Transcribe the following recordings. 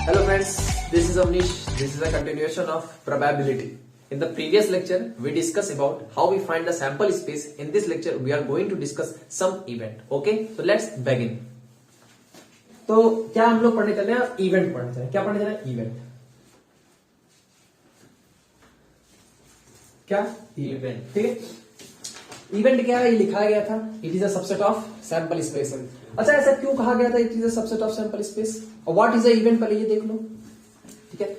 Hello friends, this is Avnish. This is a continuation of probability. In the previous lecture, we discussed about how we find the sample space. In this lecture, we are going to discuss some event. Okay, so let's begin. तो क्या हम लोग पढ़ने चले हैं? Event पढ़ने चले हैं. क्या पढ़ने चले हैं? इवेंट. क्या? इवेंट. ठीक है. इवेंट क्या है? ये लिखा गया था. It is a subset of sample space. अच्छा, ऐसा क्यों कहा गया था? It is a subset of sample space. और व्हाट इज अ इवेंट, पहले ये देख लो. ठीक है.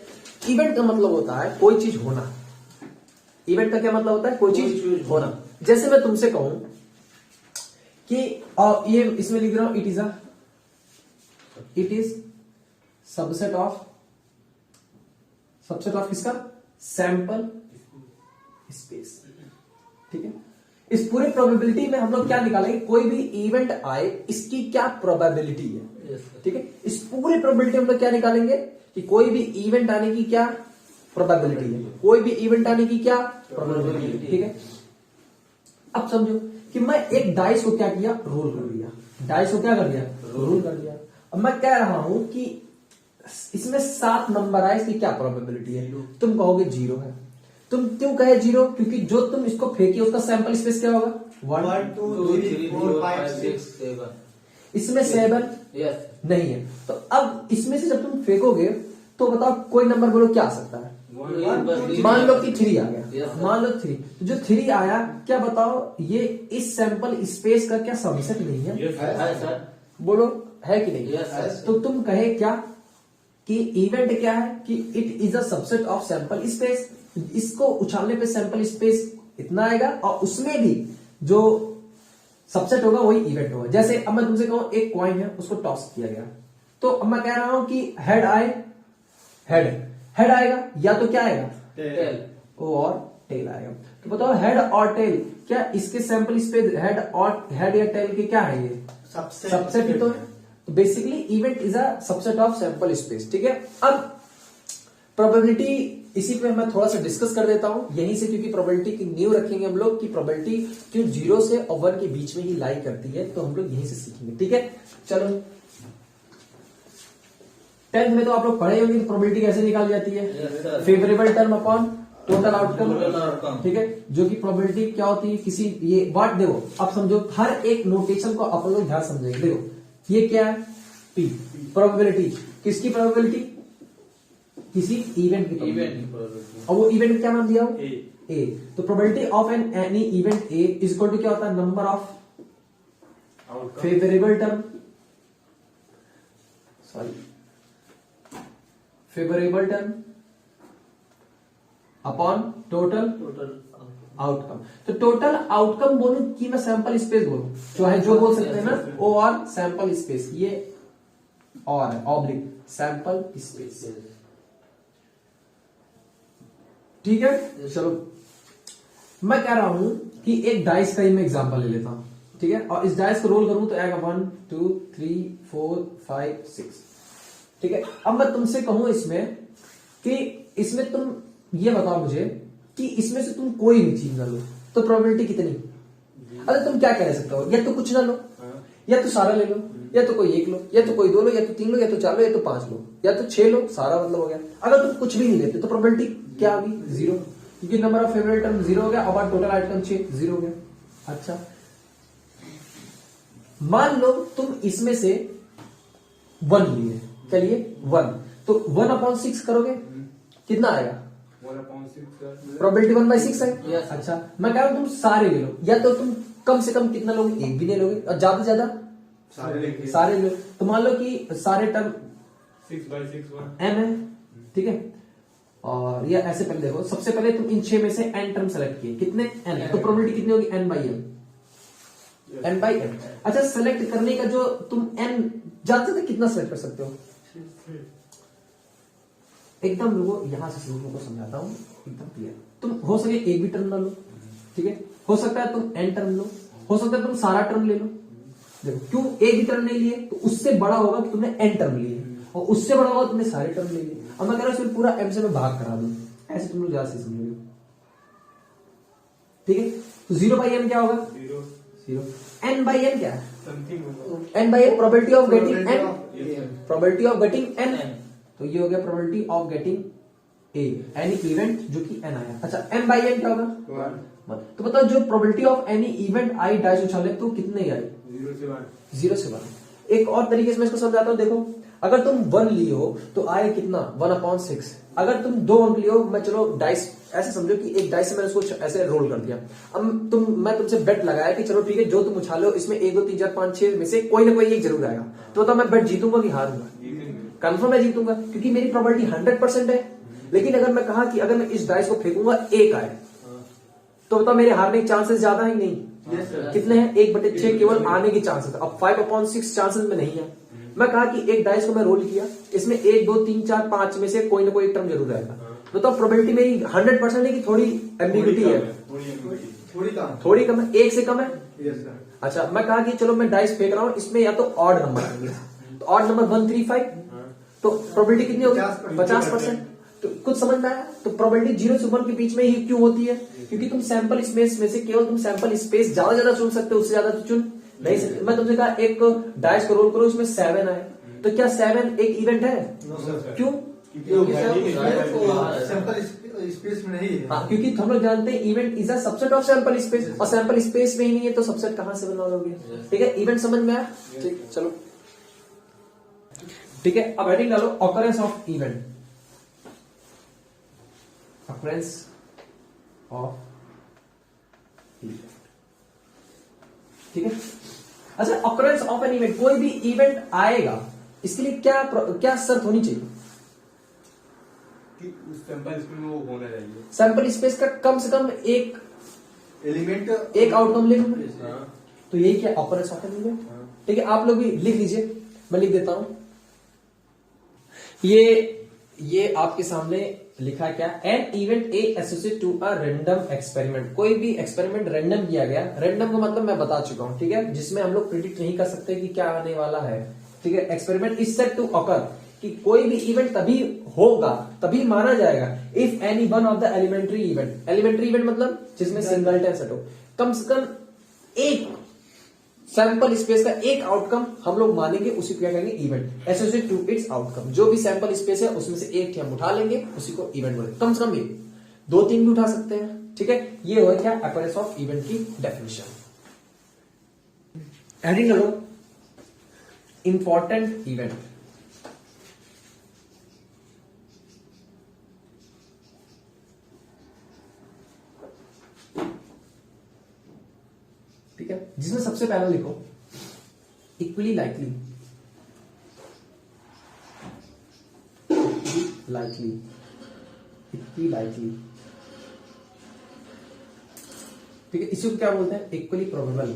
इवेंट का मतलब होता है कोई चीज होना. इवेंट का क्या मतलब होता है? कोई चीज होना. जैसे मैं तुमसे कहूं कि ये इसमें लिख रहा हूं, इट इज सबसेट ऑफ किसका? Sample space. ठीक है. इस पूरे प्रोबेबिलिटी में हम लोग क्या निकालेंगे? कोई भी इवेंट आए, इसकी क्या प्रोबेबिलिटी है. ठीक है. इस पूरे प्रोबेबिलिटी हम लोग क्या निकालेंगे कि कोई भी इवेंट आने की क्या प्रोबेबिलिटी है. कोई भी इवेंट आने की क्या प्रोबेबिलिटी. ठीक है. अब समझो कि मैं एक डाइस को क्या किया? रोल कर दिया. डाइस को क्या कर दिया? रोल कर दिया. अब मैं कह रहा हूं कि इसमें 7 नंबर आए, इसकी क्या प्रोबेबिलिटी है? तुम कहोगे 0 है. तुम क्यों कहे 0? क्योंकि जो तुम इसको फेंके उसका सैंपल स्पेस क्या होगा? 1 2 3 4 5 6 7. इसमें 7 नहीं है. तो अब इसमें से जब तुम फेंकोगे तो बताओ कोई नंबर बोलो क्या आ सकता है? मान लो कि 3 आ गया. मान लो 3. तो जो 3 आया, क्या बताओ ये इस सैंपल स्पेस का क्या सबसेट नहीं है? बोलो है कि नहीं? तो तुम कहे क्या कि इवेंट क्या है? कि it is a subset of sample space. इसको उछालने पे सैंपल स्पेस इतना आएगा और उसमें भी जो सबसेट होगा वही इवेंट होगा. जैसे अब मैं तुमसे कहूं एक कॉइन है, उसको टॉस किया गया, तो अब मैं कह रहा हूं कि हेड आए, हेड आएगा या तो क्या आएगा? टेल. और टेल आएगा. तो बताओ हेड और टेल क्या इसके सैंपल स्पेस हेड या टेल के क्या है? ये सबसेट ही तो है. तो basically event is a subset of sample space. ठीक है. अब प्रोबेबिलिटी इसी पे मैं थोड़ा सा डिस्कस कर देता हूं यहीं से, क्योंकि प्रोबेबिलिटी की नींव रखेंगे हम लोग कि प्रोबेबिलिटी क्यों 0 से और 1 के बीच में ही लाई करती है, तो हम लोग यहीं से सीखेंगे. ठीक है. चलो, 10th में तो आप लोग पढ़े होंगे प्रोबेबिलिटी कैसे निकाली जाती है. Favourable term upon total outcome. ठीक है. जो कि प्रोबेबिलिटी क्या होती है किसी ये वाट. देखो अब समझो, हर एक नोटेशन को आप लोग ध्यान समझेंगे. देखो ये क्या है? पी. प्रोबेबिलिटी किसकी? प्रोबेबिलिटी किसी इवेंट की प्रोबेबिलिटी. और वो इवेंट क्या नाम दिया हो? ए. तो probability of any event A is equal to क्या होता है? Number of favourable term, favourable term upon total outcome. तो टोटल आउटकम बोलूं कि मैं सैंपल स्पेस बोलूं, चाहे जो बोल सकते हैं ना, ओ और सैंपल स्पेस. ये और है ऑब्लिक सैंपल स्पेस. ठीक है. चलो, मैं कह रहा हूं कि एक डाइस का ही मैं एग्जांपल ले लेता हूं. ठीक है. और इस डाइस को रोल करूं तो आएगा 1 2 3 4 5 6. ठीक है. अब मैं तुमसे कहूं इसमें कि इसमें तुम ये बताओ मुझे कि इसमें से तुम कोई भी चीज ना लो तो प्रोबेबिलिटी कितनी? अरे तुम क्या कह सकते हो? या तो कुछ ना लो, या तो सारा ले लो, या तो कोई 1 लो, या तो कोई 2 लो, या तो 3 लो, या तो 4 लो, या तो 5 लो, या तो 6 लो. सारा मतलब हो गया. अगर तुम कुछ भी नहीं लेते तो प्रोबेबिलिटी क्या होगी? 0, क्योंकि नंबर ऑफ फेवरेट टर्म 0 हो गया और टोटल आइटम 6 0 हो गया. अच्छा, मान लो तुम इसमें से 1 लिए. चलिए 1, तो 1/6 करोगे कितना आएगा? 1/6. प्रोबेबिलिटी 1/6 है. अच्छा, मैं कह रहा हूं तुम सारे ले लो, या तो तुम कम से कम कितना लोगे? 1 भी नहीं लोगे, और ज्यादा से ज्यादा सारे लो. तो मान लो कि सारे टर्म 6/6 m है. ठीक है. और या ऐसे पहले देखो, सबसे पहले तुम इन 6 में से n टर्म सेलेक्ट किए. कितने? n. तो प्रोबेबिलिटी कितनी होगी? n/m. अच्छा, सेलेक्ट करने का जो तुम n जानते थे कितना सेलेक्ट कर सकते हो? एकदम लोगों यहां से शुरू को समझाता हूं, एकदम क्लियर. तुम हो सके एक भी टर्म ना लो. ठीक है. हो सकता है तुम n टर्म लो, हो सकता है तुम सारा टर्म ले लो. देखो क्यों एक भी टर्म नहीं लिए? तो उससे बड़ा होगा कि तुमने n टर्म लिए, और उससे बड़ा होगा तुमने सारे टर्म ले लिए. अब मैं कह रहा हूं पूरा m से मैं भाग करा दूं, ऐसे तुम लोग ज्यादा से समझोगे. ठीक है. तो 0/m क्या होगा? 0. n/n क्या है? n/n probability of getting n. Probability of getting n. तो ये हो गया probability of getting a any event जो कि एन आया। अच्छा एम बाई एन क्या होगा 1। तो बताओ जो प्रोबेबिलिटी ऑफ एनी इवेंट आई डाइस उछाले तो कितने आई 0 से 1। एक और तरीके से मैं इसको समझाता हूं, देखो अगर तुम 1 लिए हो तो आए कितना 1/6। अगर तुम 2 अंक लिए हो, मैं चलो डाइस ऐसे समझो कि एक डाइस से मैंने उसको ऐसे रोल कर दिया। अब मैं तुमसे बेट लगाया कि चलो ठीक है जो तुम उछाले हो इसमें 1 2 3 4 5 6 में से कोई ना कोई एक जरूर आएगा, तो बताओ मैं बेट जीतूंगा कि हारूंगा? कंफर्म है जीतूंगा, क्योंकि मेरी प्रोबेबिलिटी 100% है। लेकिन अगर मैं कहा कि अगर मैं इस डाइस को फेंकूंगा एक आए, तो बताओ मेरे हारने के चांसेस ज्यादा है कि नहीं? कितने हैं? 1/6 केवल आने के चांसेस। अब 5/6 चांसेस में नहीं है। मैं कहा कि एक डाइस को मैं रोल किया, इसमें 1 2 3 4 5 में से कोई ना कोई एक टर्म जरूर आएगा, तो प्रोबेबिलिटी मेरी 100% है कि थोड़ी एम्बिग्युइटी है? थोड़ी कम है, 1 से कम है। अच्छा मैं कहा कि चलो मैं डाइस फेंक रहा हूं, इसमें या तो ऑड नंबर आएंगे, तो ऑड नंबर 1 3 5, तो प्रोबेबिलिटी कितनी होगी 50%। तो कुछ समझ में आया? तो प्रोबेबिलिटी 0 से 1 के बीच में ही क्यों होती है? क्योंकि तुम सैंपल स्पेस में से केवल तुम सैंपल स्पेस ज्यादा चुन सकते हो, उससे ज्यादा तो चुन नहीं सकते। मैं तुमसे कहा एक डाइस को रोल करो, उसमें 7 आए, तो क्या 7 एक इवेंट है? क्यों? सैंपल स्पेस में नहीं है। हाँ, क्योंकि हम लोग जानते हैं event is a subset of sample space, और सैंपल स्पेस में ही नहीं है तो सबसेट कहां से बना लोगे? ठीक है, इवेंट समझ में आया? ठीक, चलो ठीक है। अब हेडिंग डालो occurrence of event. Occurrence of event, ठीक है। अच्छा ऑकरेंस ऑफ एन इवेंट, कोई भी इवेंट आएगा इसके लिए क्या शर्त होनी चाहिए? कि उस सैंपल स्पेस में वो होना चाहिए। सैंपल स्पेस का कम से कम एक एलिमेंट, एक आउटकम ले लूंगा, तो यही क्या ऑकरेंस ऑफ एन इवेंट। ठीक है, आप लोग भी लिख लीजिए, मैं लिख देता हूं। ये आपके सामने लिखा क्या? An event A associate to a random experiment. कोई भी एक्सपेरिमेंट रैंडम किया गया, रैंडम का मतलब मैं बता चुका हूं, ठीक है, जिसमें हम लोग प्रिडिक्ट नहीं कर सकते कि क्या आने वाला है। ठीक है, experiment is set to occur, कि कोई भी इवेंट तभी होगा, तभी माना जाएगा if any one of the elementary event. Elementary event मतलब जिसमें सिंगलटन सेट हो, कम से कम एक सैंपल स्पेस का एक आउटकम हम लोग मानेंगे, उसी को क्या कहेंगे? Event. Associate to its outcome, जो भी सैंपल स्पेस है उसमें से एक हम उठा लेंगे, उसी को इवेंट बोलेंगे। कम से कम एक, 2 3 भी उठा सकते हैं। ठीक है, ये हो क्या ऑकरेंस ऑफ इवेंट की डेफिनेशन। हेडिंग लो इंपॉर्टेंट इवेंट। ठीक है, जिसमें सबसे पहला लिखो इक्वली लाइकली। इक्वली लाइकली, ठीक है, इसी को क्या बोलते हैं? Equally probable.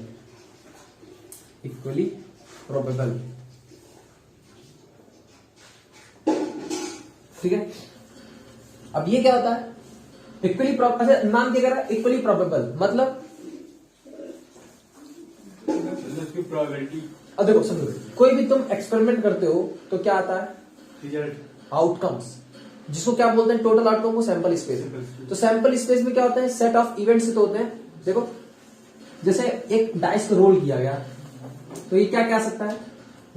इक्वली प्रोबेबल, ठीक है। अब ये क्या होता है? इक्वली अच्छा नाम क्या कह रहा है? इक्वली प्रोबेबल मतलब प्रोबेबिलिटी। अब देखो समझो, कोई भी तुम एक्सपेरिमेंट करते हो तो क्या आता है? रिजल्ट, आउटकम्स, जिसको क्या बोलते हैं? टोटल आउटकम को सैंपल स्पेस। तो सैंपल स्पेस में क्या होता है? सेट ऑफ इवेंट्स तो होते हैं। देखो जैसे एक डाइस को रोल किया गया, तो ये क्या कह सकता है?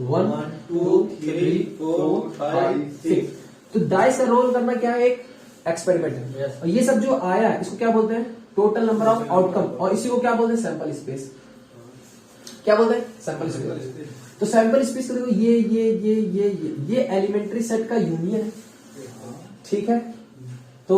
1 2 3 4 5 6। तो डाइस का रोल करना क्या है? एक एक्सपेरिमेंट है। और ये सब जो आया है इसको क्या बोलते हैं? टोटल नंबर ऑफ आउटकम, और इसी को क्या बोलते हैं? Sample space. क्या बोलते हैं? Sample space. तो सैंपल स्पेस देखो ये एलिमेंट्री सेट का यूनियन है, ठीक है। तो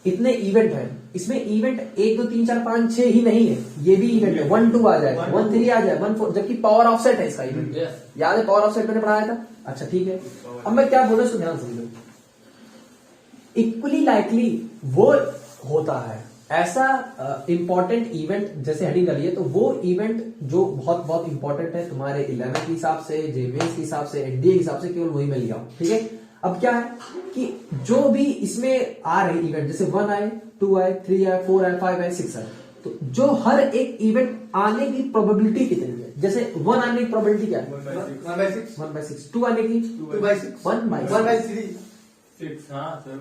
इतने इवेंट है, इसमें इवेंट 1 2 3 4 5 6 ही नहीं है, ये भी इवेंट है। 1 2 आ जाए, 1 3 आ जाए, 1 4, जबकि पावर ऑफसेट है इसका इवेंट। याद है पावर ऑफसेट मैंने पढ़ाया था? अच्छा ठीक है, अब मैं क्या बोल रहा हूं उसको ध्यान समझो। इक्वली लाइकली वो होता है ऐसा इंपॉर्टेंट इवेंट, जैसे हेडिंग डालिए, तो वो इवेंट जो बहुत बहुत इंपॉर्टेंट है तुम्हारे 11 के हिसाब से, जेमेंस के हिसाब से, एनडीए के हिसाब से, केवल वही में लिया, ठीक है। अब क्या है कि जो भी इसमें आ रहे इवेंट, जैसे 1 आए, 2 आए, 3 आए, 4 आए, 5 आए, 6 आए, तो जो हर एक इवेंट आने की प्रोबेबिलिटी कितनी है? जैसे 1 आने की प्रोबेबिलिटी क्या है? 1/6। 2 आने की 1/3।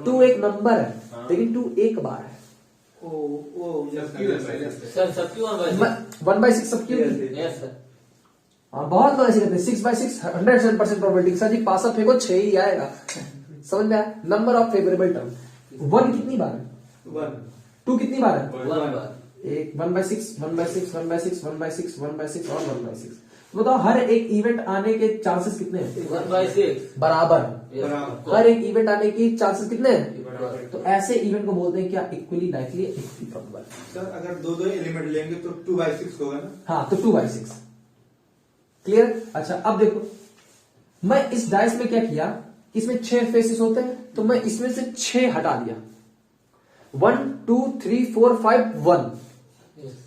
2 एक नंबर है, लेकिन 2 एक बार है। 1/6 सबकी, हाँ बहुत लोग ऐसे करते हैं 6/6 100% प्रोबेबिलिटी सर जी पास ऑफ फेंको 6 ही आएगा समझ में आया नंबर ऑफ फेवरेबल टर्म 1 कितनी बार है 1 2 कितनी बार है 1 बार एक 1/6 1/6 1/6 1/6 1/6 और 1/6 तो बताओ हर एक इवेंट आने के चांसेस कितने हैं 1/6 बराबर बराबर। हर एक इवेंट आने की चांसेस कितने हैं बराबर। तो ऐसे इवेंट को बोलते हैं क्या equally likely equally probable sir अगर दो एलिमेंट लेंगे तो 2/6 होगा ना। हाँ तो 2/6 क्लियर अच्छा अब देखो मैं इस डाइस में क्या किया इसमें 6 फेसेस होते हैं तो मैं इसमें से 6 हटा दिया 1 2 3 4 5 1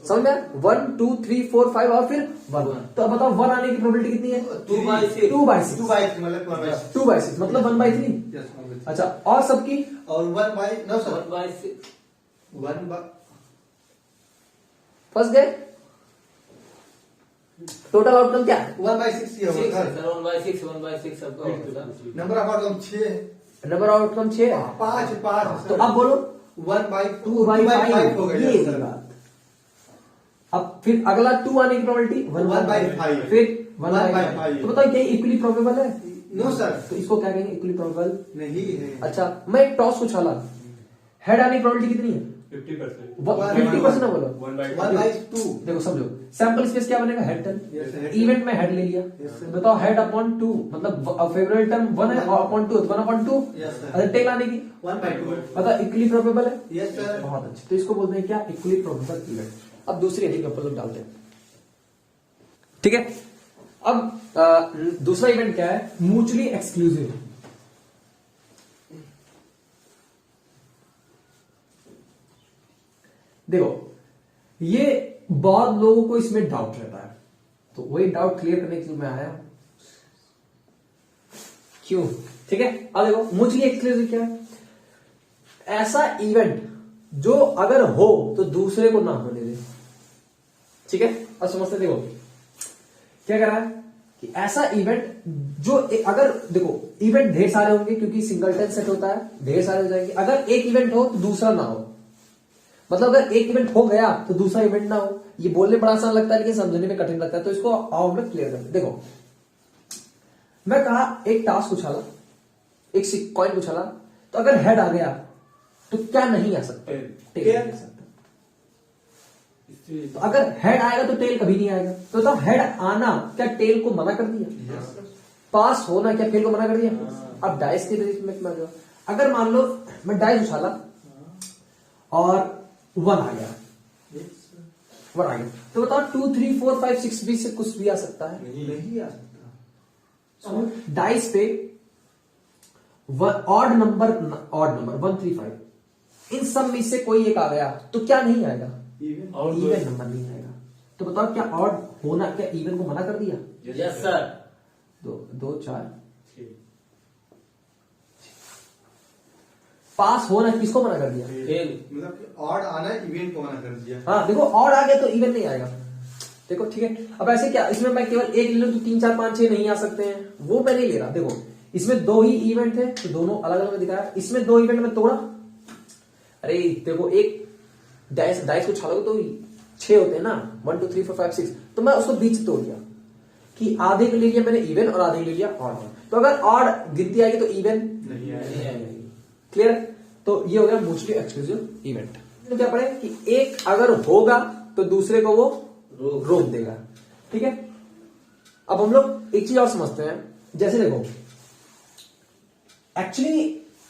समझ में 1 2 3 4 5 और फिर 1 तो अब बताओ 1 आने की प्रोबेबिलिटी कितनी है 2/6 2/6 2/6 मतलब 1/6 2/6 मतलब 1/3 Yes, 1/3 अच्छा और सबकी और 1/, no sir 1/6 1/, फंस गए टोटल आउटकम क्या है 1/6 ये होगा सर। सर 1/6 सबका होगा नंबर ऑफ आउटकम 6 है। नंबर ऑफ आउटकम 6 है 5 तो अब बोलो 1/2 हो गया ये सर। बात अब फिर अगला 2 आने की प्रोबेबिलिटी 1/5 फिर 1/5 तो बताओ ये इक्वली प्रोबेबल है नो सर तो इसको क्या कहेंगे इक्वली प्रोबेबल नहीं है। अच्छा मैं एक टॉस उछाला हेड आने की प्रोबेबिलिटी कितनी है 50%। 50% ना बोलो 1/2 देखो समझो सैंपल स्पेस क्या बनेगा head Yes, sir, term head event में हेड ले लिया Yes, sir. बताओ हेड अपॉन 2 मतलब फेवरेट टर्म 1 है और अपॉन 2 1/2 Yes, sir. अच्छा टेल आने की 1/2 पता इक्वली प्रोबेबल है यस सर। बहुत अच्छे तो इसको बोलते हैं क्या इक्वली प्रोबेबल इवेंट अब दूसरी हेडिंग के ऊपर लोग डालते हैं ठीक है अब दूसरा इवेंट क्या है म्यूचुअली एक्सक्लूसिव देखो ये बहुत लोगों को इसमें डाउट रहता है तो वही डाउट क्लियर करने के लिए मैं आया हूं क्यों ठीक है अब देखो म्यूचुअली एक्सक्लूसिव क्या है ऐसा इवेंट जो अगर हो तो दूसरे को ना होने दे ठीक है अब समझते देखो क्या कर रहा है कि ऐसा इवेंट जो अगर देखो इवेंट ढेर सारे होंगे क्योंकि सिंगलटन सेट होता है ढेर सारे हो जाएंगे अगर एक इवेंट हो तो दूसरा ना हो मतलब अगर एक इवेंट हो गया तो दूसरा इवेंट ना हो ये बोलने बड़ा आसान लगता है लेकिन समझने में कठिन लगता है तो इसको आओ हम क्लियर करते देखो मैं कहा एक टास्क उछाला एक कॉइन उछाला तो अगर हेड आ गया तो क्या नहीं आ सकता टेल आ सकता तो अगर हेड आएगा तो टेल कभी नहीं आएगा तो तब हेड आना क्या टेल को मना कर दिया पास होना क्या फेल को मना कर दिया अब डाइस के रिलेशन में आ जाओ अगर मान लो मैं डाइस उछाला और 1 आ गया 1 आ गया तो बताओ 2 3 4 5 6 भी से कुछ भी आ सकता है नहीं आ सकता। डाइस पे ऑड नंबर 135 इन सब में से कोई एक आ गया तो क्या नहीं आएगा इवन नंबर नहीं आएगा तो बताओ क्या ऑड होना क्या इवन को मना कर दिया यस सर 2 4 पास होना किसको मना कर दिया फेल मतलब कि ऑड आना इवेंट को मना कर दिया। हाँ देखो ऑड आ गया तो इवन नहीं आएगा देखो ठीक है अब ऐसे क्या इसमें मैं केवल एक ले लूं तो 3 4 5 6 नहीं आ सकते हैं वो मैं नहीं ले रहा देखो इसमें 2 ही इवेंट थे तो दोनों अलग अलग दिखाया इसमें 2 इवेंट में तोड़ा अरे देखो एक डाइस को छालोगे तो 6 होते हैं ना 1 2 3 4 5 6 तो मैं उसको बीच तोड़ दिया कि आधे को ले लिया मैंने इवन और आधे को ले लिया ऑड तो अगर ऑड गिनती आएगी तो इवन नहीं आएगा। क्लियर तो ये हो गया म्यूचुअली एक्सक्लूसिव इवेंट तो क्या पढ़े कि एक अगर होगा तो दूसरे को वो रोक देगा ठीक है अब हम लोग एक चीज और समझते हैं जैसे देखो एक्चुअली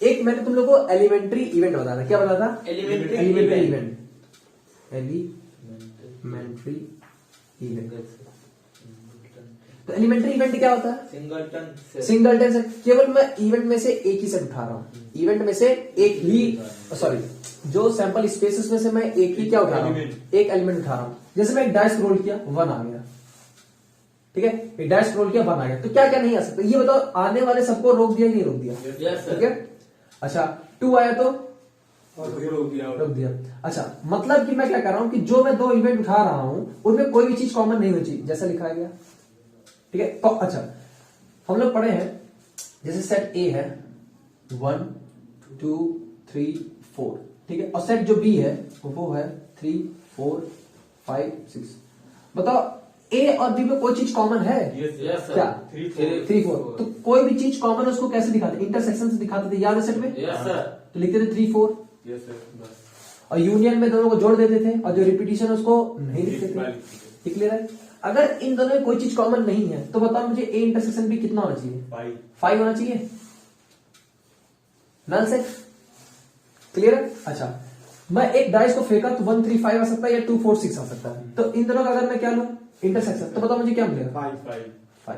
एक मैंने तुम लोग को एलिमेंट्री इवेंट बताया था क्या बताया था Elementary एलिमेंट्री इवेंट तो एलिमेंट्री इवेंट क्या होता है सिंगलटन से केवल मैं इवेंट में से एक ही सेट उठा रहा हूं इवेंट में से एक ही सॉरी जो सैंपल स्पेसेस में से मैं एक ही क्या उठा रहा हूं एक एलिमेंट उठा रहा हूं जैसे मैं एक डाइस रोल किया 1 आ गया ठीक है एक डाइस रोल किया 1 आ गया तो क्या क्या नहीं आ सकता ये बताओ आने वाले सबको रोक दिया नहीं रोक दिया ठीक है अच्छा 2 आया तो रोक दिया अच्छा मतलब कि मैं क्या कर रहा हूं कि जो मैं 2 इवेंट उठा रहा हूं उनमें कोई भी चीज कॉमन नहीं होनी चाहिए जैसा लिखा गया ठीक है तो अच्छा हम लोग पढ़े हैं जैसे सेट ए है 1 2 3 4 ठीक है और सेट जो बी है वो है 3 4 5 6 बताओ ए और बी में कोई चीज कॉमन है? Yes sir. क्या? 3 4 3 4। तो कोई भी चीज कॉमन है उसको कैसे दिखाते? इंटरसेक्शन से दिखाते थे, याद है सेट में? Yes sir. तो लिखते थे 3 4, यस सर बस और यूनियन में दोनों को जोड़ देते थे, और जो रिपीटिशन उसको नहीं लिखते थे। क्लियर है? अगर इन दोनों में कोई चीज कॉमन नहीं है तो बताओ मुझे ए इंटरसेक्शन बी कितना होना चाहिए? 5 होना चाहिए। Null set. क्लियर है? अच्छा, मैं एक डाइस को फेंका तो 1 3 5 आ सकता है या 2 4 6 आ सकता है। तो इन दोनों का अगर मैं क्या लूं इंटरसेक्शन, तो बताओ मुझे क्या मिलेगा? 5।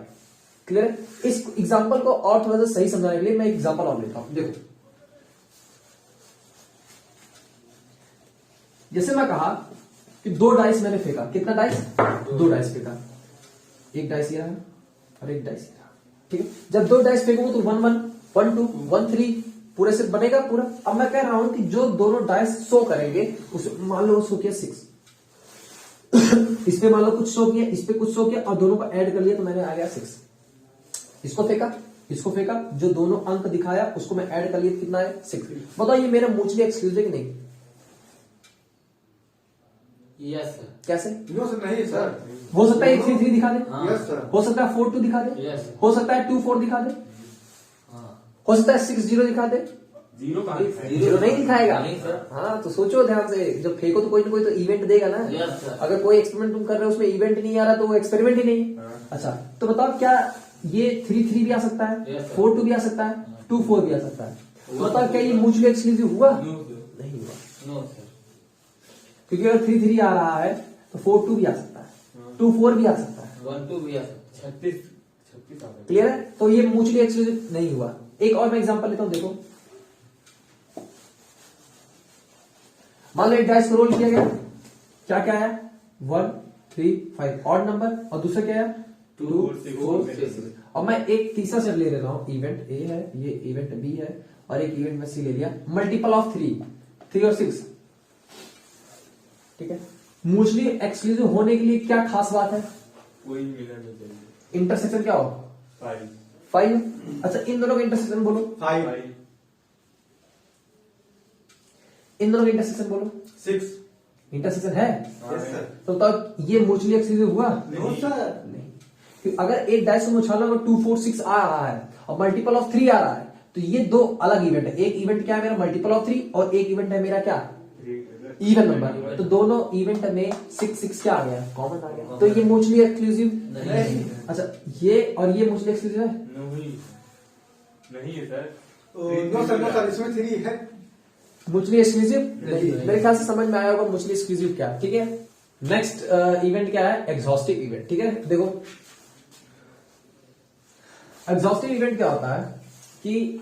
क्लियर है? इस एग्जांपल को और थोड़ा सा सही समझाने के लिए मैं एक एग्जांपल और लेता हूं। देखो, जैसे मैं कहा कि 2 डाइस मैंने फेंका। कितना डाइस? 2 डाइस फेंका। एक डाइस ये रहा और एक डाइस ये रहा। ठीक है? जब 2 डाइस फेंकूंगा तो 1 1 1 2 1 3 पूरे से बनेगा पूरा। अब मैं कह रहा हूं कि जो दोनों डाइस शो करेंगे, उस मान लो शो किया 6 इस पे मान लो कुछ शो किया, इस पे कुछ शो किया, और दोनों को ऐड कर लिया तो मैंने आ गया 6। इसको फेंका, इसको फेंका, जो दोनों अंक दिखाया उसको मैं ऐड कर लिया, कितना है? 6। बताओ ये मेरा म्यूचुअली एक्सक्लूसिव कि नहीं? Yes sir. कैसे? नो सर नहीं सर हो सकता है 3 3 दिखा दे, हाँ। यस सर हो सकता है 4 2 दिखा दे, यस हो सकता है 2 4 दिखा दे, हाँ। हो सकता है 6 0 दिखा दे। जीरो कहाँ जीरो नहीं दिखाएगा। नहीं सर। हाँ, तो सोचो ध्यान से, जब फेंको तो कोई ना कोई तो इवेंट देगा ना। Yes sir. अगर कोई एक्सपेरिमेंट तुम कर रहे हो उसमें इवेंट नहीं आ रहा तो वो एक्सपेरिमेंट ही नहीं है। अच्छा, तो बताओ क्या ये 3 3 भी आ सकता है? Yes, sir. 4 2 भी आ सकता है? 2 4 भी आ सकता है? तो बताओ क्या ये म्यूचुअली एक्सक्लूसिव हुआ? नहीं हुआ, नो सर। क्योंकि अगर 3 3 आ रहा है तो 4 2 भी आ सकता है, 2 4 भी आ सकता है। 1 2 भी आ सकता है। 36 क्लियर है? तो ये म्यूचुअली एक्सक्लूसिव नहीं हुआ। एक और मैं एग्जांपल लेता हूं, देखो। मान लो एक डाइस को रोल किया गया, क्या क्या है? 1 3 5 ऑड नंबर, और दूसरा क्या है? 2 4 6। और मैं एक तीसरा सेट ले रहा हूं, इवेंट ए है, ये इवेंट बी है, और एक इवेंट में सी ले लिया। मल्टीपल ऑफ 3 और 6। ठीक है? म्यूचुअली एक्सक्लूसिव होने के लिए क्या खास बात है? कोई मिलना नहीं चाहिए। इंटरसेक्शन क्या हो? 5। अच्छा, इन दोनों का इंटरसेक्शन बोलो। 5 इन दोनों का इंटरसेक्शन बोलो। 6 इंटरसेक्शन है? यस सर तो तब ये म्यूचुअली एक्सक्लूसिव हुआ? नो सर नहीं। क्योंकि अगर एक डाइस में उछाला 2 4 6 आ रहा है और मल्टीपल ऑफ 3 आ रहा है, तो ये दो अलग इवेंट है। एक इवेंट क्या है मेरा? मल्टीपल ऑफ 3, और एक इवेंट है मेरा क्या? Even number. तो दोनों इवेंट में 6 6 क्या आ गया? कॉमन आ गया। तो ये म्यूचुअली एक्सक्लूसिव नहीं। अच्छा, ये और ये म्यूचुअली एक्सक्लूसिव है? नहीं है सर। नो सर इसमें 3 है। म्यूचुअली एक्सक्लूसिव नहीं। नहीं। मेरे ख्याल से समझ में आया होगा म्यूचुअली एक्सक्लूसिव क्या। ठीक है? नेक्स्ट इवेंट क्या है? Exhaustive event. ठीक है? देखो, एग्जॉस्टिव इवेंट क्या होता है कि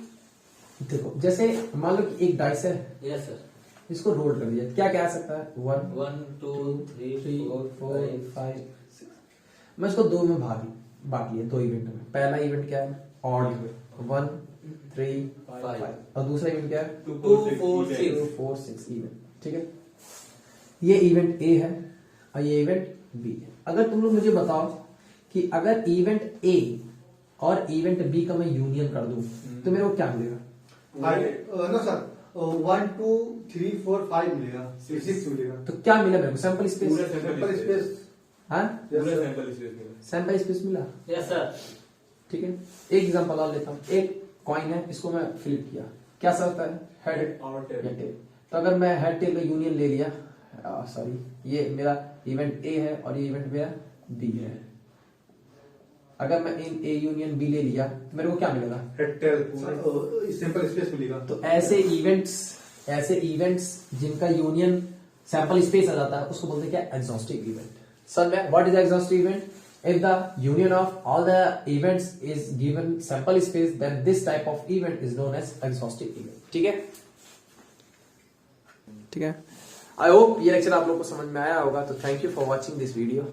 देखो, जैसे मान लो कि एक डाइस है, यस सर। इसको रोल कर दिया, क्या क्या आ सकता है? 1 1 2 3 3 4 4 5 5 6। मैं इसको दो में बांट लिया, 2 इवेंट में। पहला इवेंट क्या है? ऑड 1 3 5, और दूसरा इवेंट क्या है? 2 4 6 4 6 इवेंट। ठीक है? ये इवेंट ए है और ये इवेंट बी है। अगर तुम लोग मुझे बताओ कि अगर इवेंट ए और इवेंट बी का मैं यूनियन कर दूं तो मेरे को क्या मिलेगा? नो सर 1 2 3 4 5 मिलेगा, 6 मिलेगा। तो क्या मिला मेरे को? Sample space. सैंपल स्पेस हाँ, सैंपल स्पेस मिलेगा। सैंपल स्पेस मिला। Yes sir. ठीक है? एक एग्जांपल और लेता हूं। एक कॉइन है, इसको मैं फ्लिप किया, क्या सकता है? हेड और या टेल। टेल। तो अगर मैं हेड टेल का यूनियन ले लिया, सॉरी, ये मेरा इवेंट ए है और ये इवेंट मेरा बी है। अगर मैं इन ए यूनियन बी ले लिया तो मेरे को क्या मिलेगा? हेड टेल सैंपल स्पेस मिलेगा। तो ऐसे इवेंट्स जिनका यूनियन सैंपल स्पेस आ जाता है उसको बोलते हैं क्या? Exhaustive event. सर में what is exhaustive event? If the union of all the events is given sample space, then this type of event is known as exhaustive event. ठीक है? ठीक है? I hope ये लेक्चर आप लोग को समझ में आया होगा। तो thank you for watching this video.